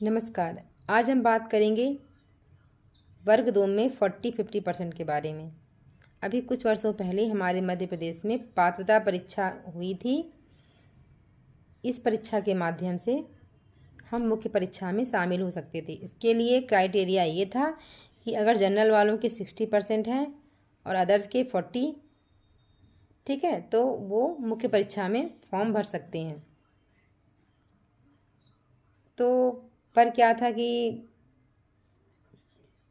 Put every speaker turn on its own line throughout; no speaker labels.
नमस्कार। आज हम बात करेंगे वर्ग 2 में 40-50% के बारे में। अभी कुछ वर्षों पहले हमारे मध्य प्रदेश में पात्रता परीक्षा हुई थी। इस परीक्षा के माध्यम से हम मुख्य परीक्षा में शामिल हो सकते थे। इसके लिए क्राइटेरिया ये था कि अगर जनरल वालों के 60% हैं और अदर्स के 40, ठीक है, तो वो मुख्य परीक्षा में फॉर्म भर सकते हैं। तो पर क्या था कि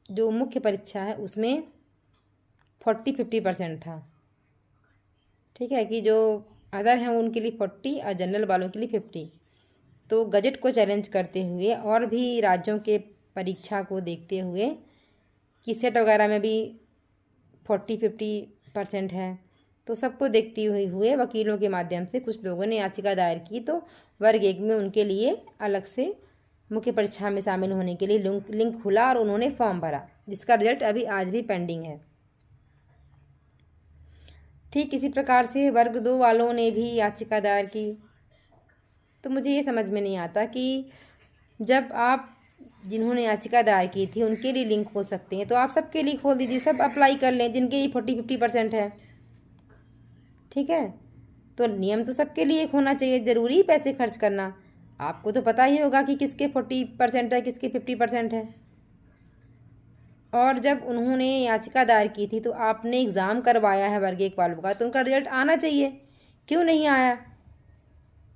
जो मुख्य परीक्षा है उसमें 40-50% था, ठीक है, कि जो अदर हैं उनके लिए 40 और जनरल वालों के लिए 50। तो गजट को चैलेंज करते हुए और भी राज्यों के परीक्षा को देखते हुए कि सेट वगैरह में भी 40-50% है, तो सबको देखते हुए वकीलों के माध्यम से कुछ लोगों ने याचिका दायर की। तो वर्ग 1 में उनके लिए अलग से मुख्य परीक्षा में शामिल होने के लिए लिंक खुला और उन्होंने फॉर्म भरा, जिसका रिजल्ट अभी आज भी पेंडिंग है। ठीक इसी प्रकार से वर्ग 2 वालों ने भी याचिका दायर की। तो मुझे ये समझ में नहीं आता कि जब आप जिन्होंने याचिका दायर की थी उनके लिए लिंक खोल सकते हैं तो आप सबके लिए खोल दीजिए, सब अप्लाई कर लें जिनके ये 40-50% है, ठीक है। तो नियम तो सबके लिए एक होना चाहिए, ज़रूरी पैसे खर्च करना। आपको तो पता ही होगा कि किसके 40% है, किसके 50% है। और जब उन्होंने याचिका दायर की थी तो आपने एग्ज़ाम करवाया है वर्ग 1 वालों का, तो उनका रिजल्ट आना चाहिए। क्यों नहीं आया?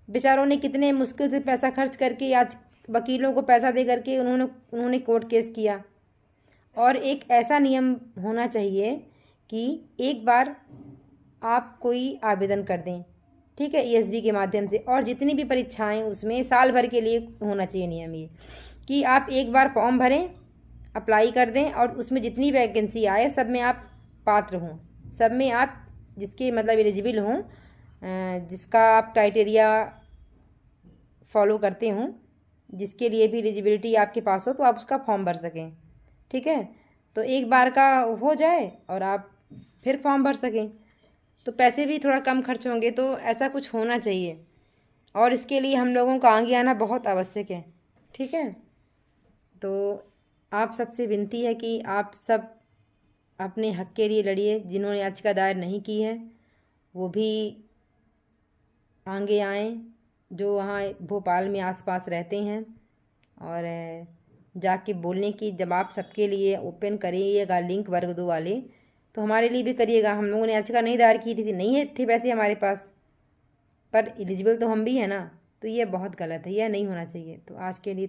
बेचारों ने कितने मुश्किल से पैसा खर्च करके आज वकीलों को पैसा दे करके उन्होंने कोर्ट केस किया। और एक ऐसा नियम होना चाहिए कि एक बार आप कोई आवेदन कर दें, ठीक है, ईएसबी के माध्यम से, और जितनी भी परीक्षाएं उसमें साल भर के लिए होना चाहिए नियम ये कि आप एक बार फॉर्म भरें, अप्लाई कर दें और उसमें जितनी वैकेंसी आए सब में आप पात्र हों, सब में आप जिसके मतलब एलिजिबल हों, जिसका आप क्राइटेरिया फॉलो करते हों, जिसके लिए भी एलिजिबिलिटी आपके पास हो, तो आप उसका फॉर्म भर सकें, ठीक है। तो एक बार का हो जाए और आप फिर फॉर्म भर सकें, तो पैसे भी थोड़ा कम खर्च होंगे। तो ऐसा कुछ होना चाहिए और इसके लिए हम लोगों का आगे आना बहुत आवश्यक है, ठीक है। तो आप सबसे विनती है कि आप सब अपने हक के लिए लड़िए। जिन्होंने याचिका दायर नहीं की है वो भी आगे आएँ, जो वहाँ भोपाल में आसपास रहते हैं, और जाके बोलने की जब आप सबके लिए ओपन करिएगा लिंक वर्ग 2 वाले, तो हमारे लिए भी करिएगा। हम लोगों ने याचिका नहीं दायर की थी, नहीं है थे पैसे हमारे पास, पर एलिजिबल तो हम भी हैं ना। तो ये बहुत गलत है, यह नहीं होना चाहिए। तो आज के लिए